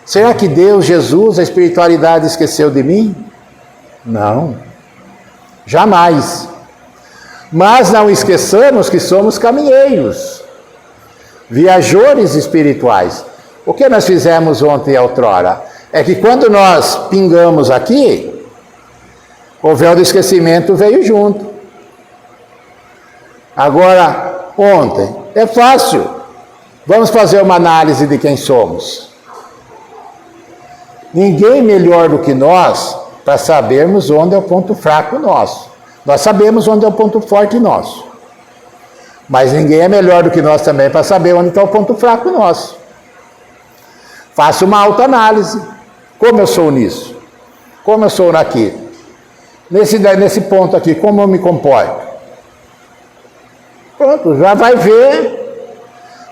Será que Deus, Jesus, a espiritualidade esqueceu de mim? Não, jamais. Mas não esqueçamos que somos caminheiros, viajores espirituais. O que nós fizemos ontem e outrora? É que quando nós pingamos aqui, o véu do esquecimento veio junto. Agora, ontem, é fácil. Vamos fazer uma análise de quem somos. Ninguém melhor do que nós para sabermos onde é o ponto fraco nosso. Nós sabemos onde é o ponto forte nosso. Mas ninguém é melhor do que nós também para saber onde está o ponto fraco nosso. Faça uma autoanálise. Como eu sou nisso? Como eu sou aqui? Nesse ponto aqui, como eu me comporto? Pronto, já vai ver.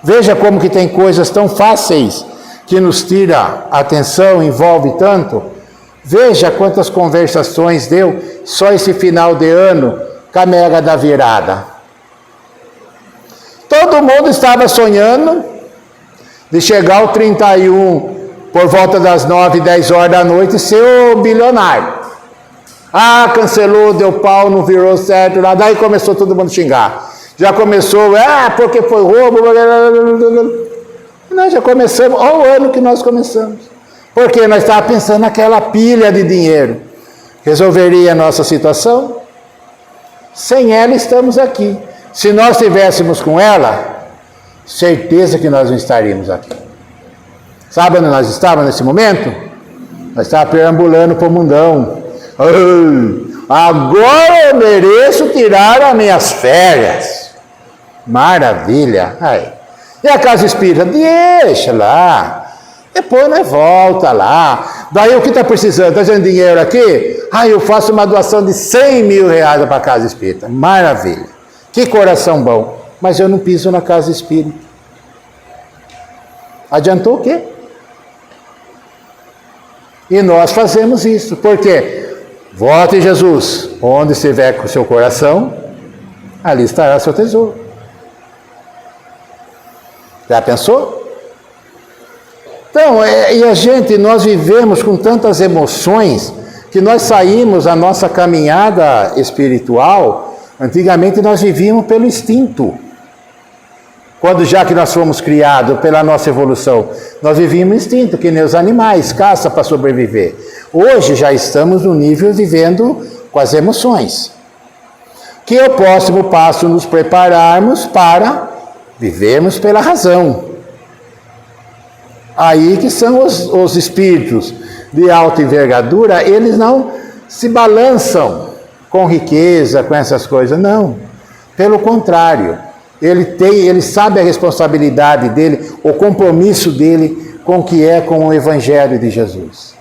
Veja como que tem coisas tão fáceis que nos tira a atenção, envolve tanto. Veja quantas conversações deu só esse final de ano com a mega da virada. Todo mundo estava sonhando de chegar ao 31 por volta das 9, 10 horas da noite e ser o bilionário. Ah, cancelou, deu pau, não virou certo. Lá, daí começou todo mundo a xingar. Já começou, porque foi roubo. Nós já começamos, olha o ano que nós começamos. Porque nós estávamos pensando naquela pilha de dinheiro. Resolveria a nossa situação? Sem ela estamos aqui. Se nós estivéssemos com ela, certeza que nós não estaríamos aqui. Sabe onde nós estávamos nesse momento? Nós estávamos perambulando para o mundão. Agora eu mereço tirar as minhas férias. Maravilha. Aí. E a casa espírita? Deixa lá. Depois nós volta lá. Daí o que está precisando? Está fazendo dinheiro aqui? Eu faço uma doação de 100 mil reais para a casa espírita. Maravilha. Que coração bom. Mas eu não piso na casa espírita. Adiantou o quê? E nós fazemos isso. Por quê? Vote Jesus. Onde estiver com o seu coração, ali estará seu tesouro. Já pensou? Então, nós vivemos com tantas emoções Que nós saímos a nossa caminhada espiritual, antigamente nós vivíamos pelo instinto. Quando já que nós fomos criados pela nossa evolução, nós vivíamos instinto, que nem os animais, caça para sobreviver. Hoje já estamos no nível vivendo com as emoções. Que é o próximo passo nos prepararmos para vivermos pela razão. Aí que são os espíritos de alta envergadura, eles não se balançam com riqueza, com essas coisas, não. Pelo contrário, ele sabe a responsabilidade dele, o compromisso dele com o que é com o Evangelho de Jesus,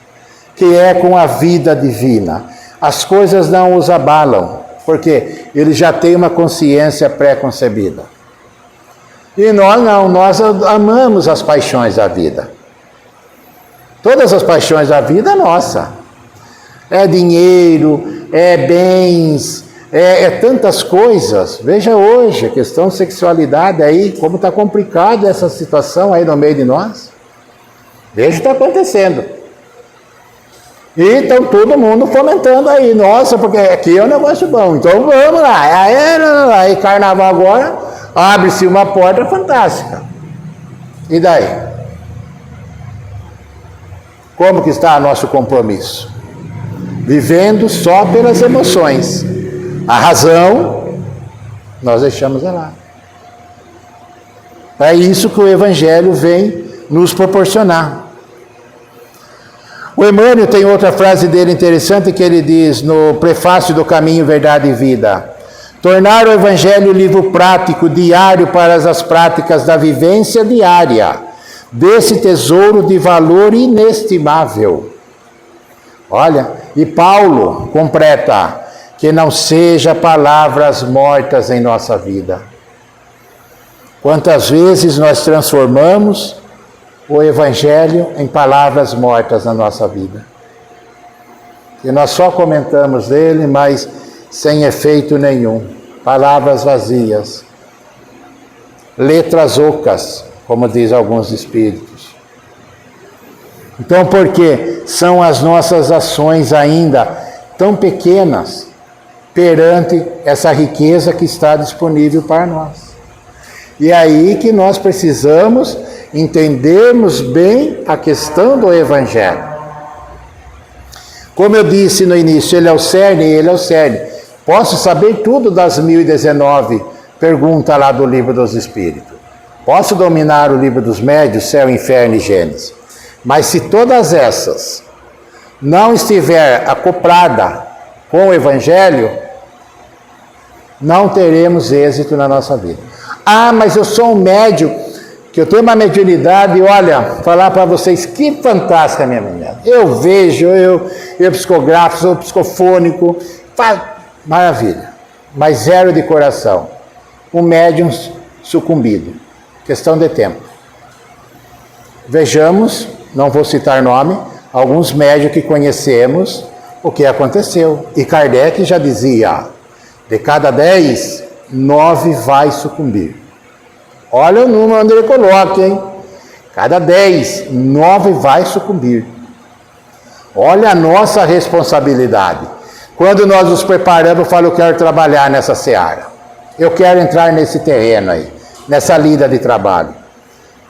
que é com a vida divina. As coisas não os abalam, porque ele já tem uma consciência pré-concebida. E nós não, nós amamos as paixões da vida. Todas as paixões da vida é nossa. É dinheiro, é bens, é tantas coisas. Veja hoje a questão de sexualidade aí, como está complicado essa situação aí no meio de nós. Veja o que está acontecendo. E então todo mundo fomentando aí. Nossa, porque aqui é um negócio bom. Então vamos lá. Aí carnaval agora, abre-se uma porta fantástica. E daí? Como que está nosso compromisso? Vivendo só pelas emoções. A razão, nós deixamos lá. É isso que o Evangelho vem nos proporcionar. O Emmanuel tem outra frase dele interessante que ele diz no prefácio do Caminho, Verdade e Vida. Tornar o Evangelho livro prático, diário para as práticas da vivência diária, desse tesouro de valor inestimável. Olha, e Paulo completa, que não seja palavras mortas em nossa vida. Quantas vezes nós transformamos o Evangelho em palavras mortas na nossa vida. E nós só comentamos dele, mas sem efeito nenhum. Palavras vazias. Letras ocas, como diz alguns espíritos. Então, porque são as nossas ações ainda tão pequenas perante essa riqueza que está disponível para nós. E é aí que nós precisamos entendermos bem a questão do Evangelho. Como eu disse no início, ele é o cerne. Posso saber tudo das 1019 perguntas lá do Livro dos Espíritos. Posso dominar o Livro dos Médios, Céu, Inferno e Gênesis. Mas se todas essas não estiver acoplada com o Evangelho, não teremos êxito na nossa vida. Ah, mas eu sou um médium, que eu tenho uma mediunidade, e olha, falar para vocês que fantástica a minha mediunidade. Eu vejo, eu psicografo, sou psicofônico, maravilha. Mas zero de coração. Um médium sucumbido. Questão de tempo. Vejamos, não vou citar nome, alguns médiuns que conhecemos o que aconteceu. E Kardec já dizia, de cada 10, 9 vai sucumbir. Olha o número onde ele coloca, hein? Cada 10, 9 vai sucumbir. Olha a nossa responsabilidade. Quando nós nos preparamos, eu falo, eu quero trabalhar nessa seara. Eu quero entrar nesse terreno aí, nessa lida de trabalho.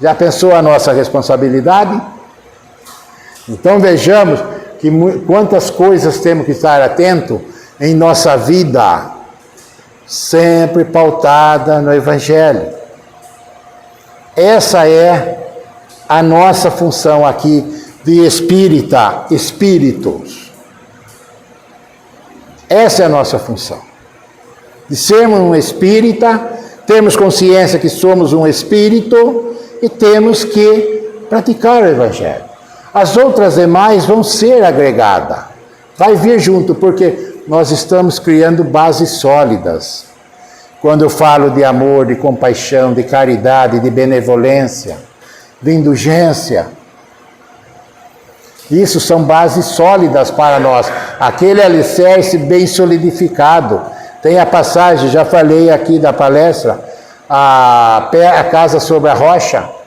Já pensou a nossa responsabilidade? Então vejamos que quantas coisas temos que estar atento em nossa vida, sempre pautada no Evangelho. Essa é a nossa função aqui de espíritos. Essa é a nossa função. De sermos um espírita, termos consciência que somos um espírito e temos que praticar o Evangelho. As outras demais vão ser agregadas. Vai vir junto, porque nós estamos criando bases sólidas. Quando eu falo de amor, de compaixão, de caridade, de benevolência, de indulgência, isso são bases sólidas para nós. Aquele alicerce bem solidificado. Tem a passagem, já falei aqui da palestra, a casa sobre a rocha.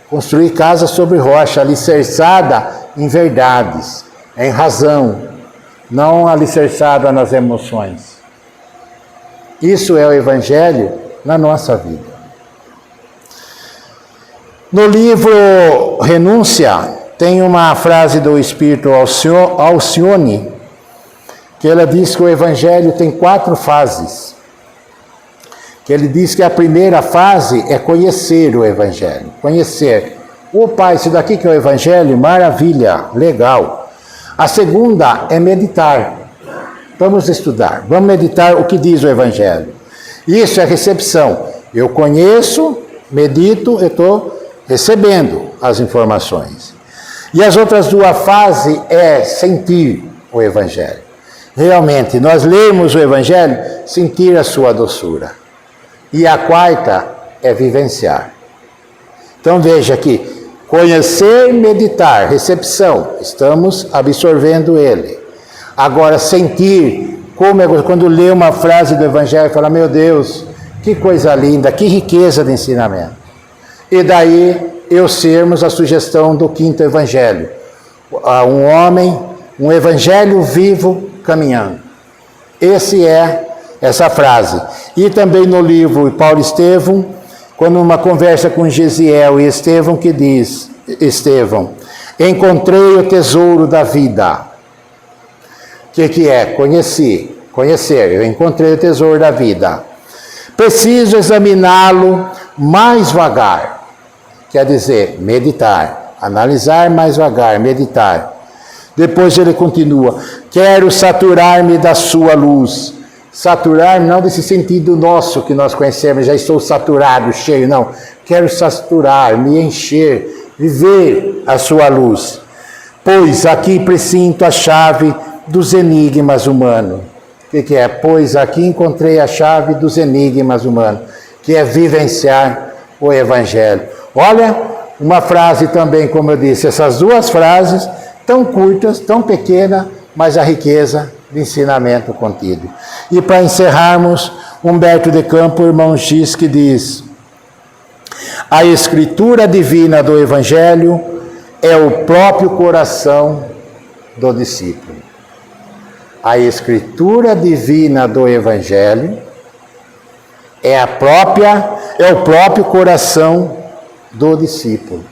Construir casa sobre rocha, alicerçada em verdades. em razão, não alicerçada nas emoções. Isso é o Evangelho na nossa vida. No livro Renúncia, tem uma frase do Espírito Alcione, que ela diz que o Evangelho tem 4 fases. Que ele diz que a primeira fase é conhecer o Evangelho. Conhecer. Pai, isso daqui que é o Evangelho, maravilha, legal. A segunda é meditar. Vamos estudar, vamos meditar o que diz o Evangelho. Isso é recepção. Eu conheço, medito, eu estou recebendo as informações. E as outras 2 fases é sentir o Evangelho. Realmente, nós lemos o Evangelho, sentir a sua doçura. E a 4ª é vivenciar. Então veja aqui, conhecer, meditar, recepção, estamos absorvendo ele. Agora, sentir, como é quando lê uma frase do Evangelho, fala, meu Deus, que coisa linda, que riqueza de ensinamento. E daí, eu sermos a sugestão do 5º Evangelho. Um homem, um Evangelho vivo caminhando. Essa frase. E também no livro Paulo Estevão, quando uma conversa com Gesiel e Estevão, que diz, Estevão, encontrei o tesouro da vida. O que é? Conhecer. Eu encontrei o tesouro da vida. Preciso examiná-lo mais vagar. Quer dizer, meditar. Analisar mais vagar, meditar. Depois ele continua. Quero saturar-me da sua luz. Saturar não desse sentido nosso que nós conhecemos. Já estou saturado, cheio. Não. Quero saturar, me encher, viver a sua luz. Pois aqui presinto a chave dos enigmas humanos. O que é? Pois aqui encontrei a chave dos enigmas humanos, que é vivenciar o Evangelho. Olha, uma frase também, como eu disse, essas 2 frases, tão curtas, tão pequenas, mas a riqueza de ensinamento contido. E para encerrarmos, Humberto de Campos, irmão X, que diz, a escritura divina do Evangelho é o próprio coração do discípulo. A escritura divina do Evangelho é o próprio coração do discípulo.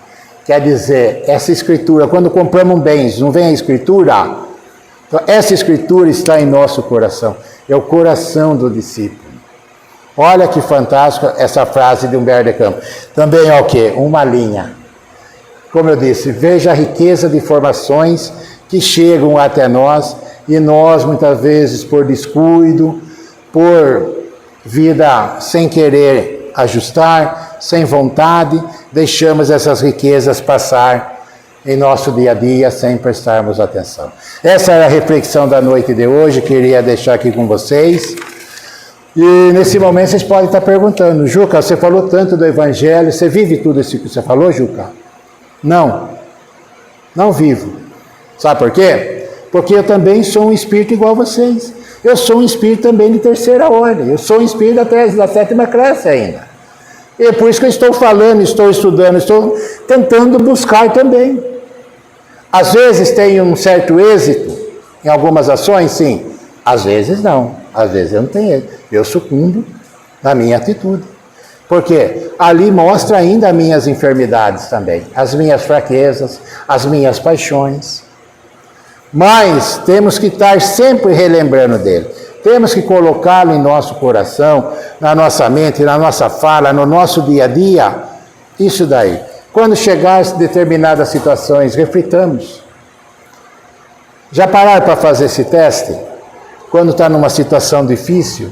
Quer dizer, essa escritura, quando compramos bens, não vem a escritura? Então, essa escritura está em nosso coração. É o coração do discípulo. Olha que fantástico essa frase de Humberto de Campos. Também é o quê? Uma linha. Como eu disse, veja a riqueza de informações que chegam até nós, e nós, muitas vezes, por descuido, por vida sem querer ajustar, sem vontade, deixamos essas riquezas passar em nosso dia a dia sem prestarmos atenção. Essa é a reflexão da noite de hoje, queria deixar aqui com vocês. E nesse momento vocês podem estar perguntando, Juca, você falou tanto do Evangelho, você vive tudo isso que você falou, Juca? Não vivo. Sabe por quê? Porque eu também sou um espírito igual a vocês. Eu sou um espírito também de 3ª ordem. Eu sou um espírito da 7ª classe ainda. E é por isso que eu estou falando, estou estudando, estou tentando buscar também. Às vezes tenho um certo êxito em algumas ações, sim. Às vezes não. Às vezes eu não tenho êxito. Eu sucumbo na minha atitude. Porque ali mostra ainda as minhas enfermidades também. As minhas fraquezas, as minhas paixões. Mas temos que estar sempre relembrando dele. Temos que colocá-lo em nosso coração, na nossa mente, na nossa fala, no nosso dia a dia. Isso daí. Quando chegar a determinadas situações, reflitamos. Já pararam para fazer esse teste? Quando está numa situação difícil,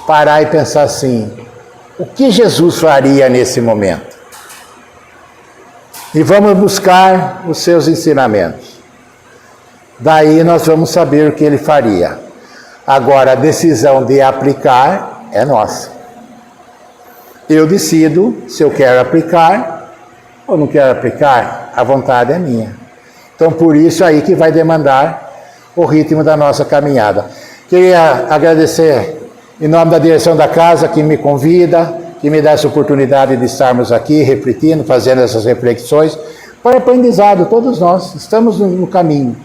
parar e pensar assim, o que Jesus faria nesse momento? E vamos buscar os seus ensinamentos. Daí nós vamos saber o que ele faria. Agora, a decisão de aplicar é nossa. Eu decido se eu quero aplicar ou não quero aplicar, a vontade é minha. Então, por isso aí que vai demandar o ritmo da nossa caminhada. Queria agradecer em nome da direção da casa que me convida, que me dá essa oportunidade de estarmos aqui refletindo, fazendo essas reflexões, para aprendizado, todos nós estamos no caminho.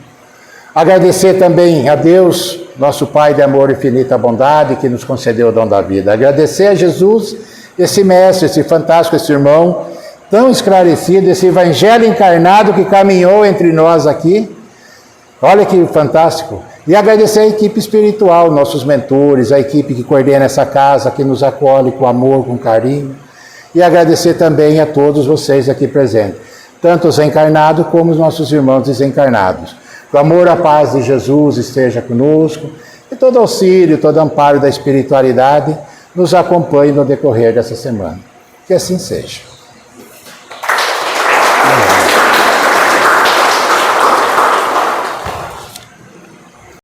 Agradecer também a Deus, nosso Pai de amor e infinita bondade, que nos concedeu o dom da vida. Agradecer a Jesus, esse mestre, esse fantástico, esse irmão, tão esclarecido, esse evangelho encarnado que caminhou entre nós aqui. Olha que fantástico. E agradecer a equipe espiritual, nossos mentores, a equipe que coordena essa casa, que nos acolhe com amor, com carinho. E agradecer também a todos vocês aqui presentes, tanto os encarnados como os nossos irmãos desencarnados. Que o amor, a paz de Jesus esteja conosco e todo auxílio, todo amparo da espiritualidade nos acompanhe no decorrer dessa semana. Que assim seja.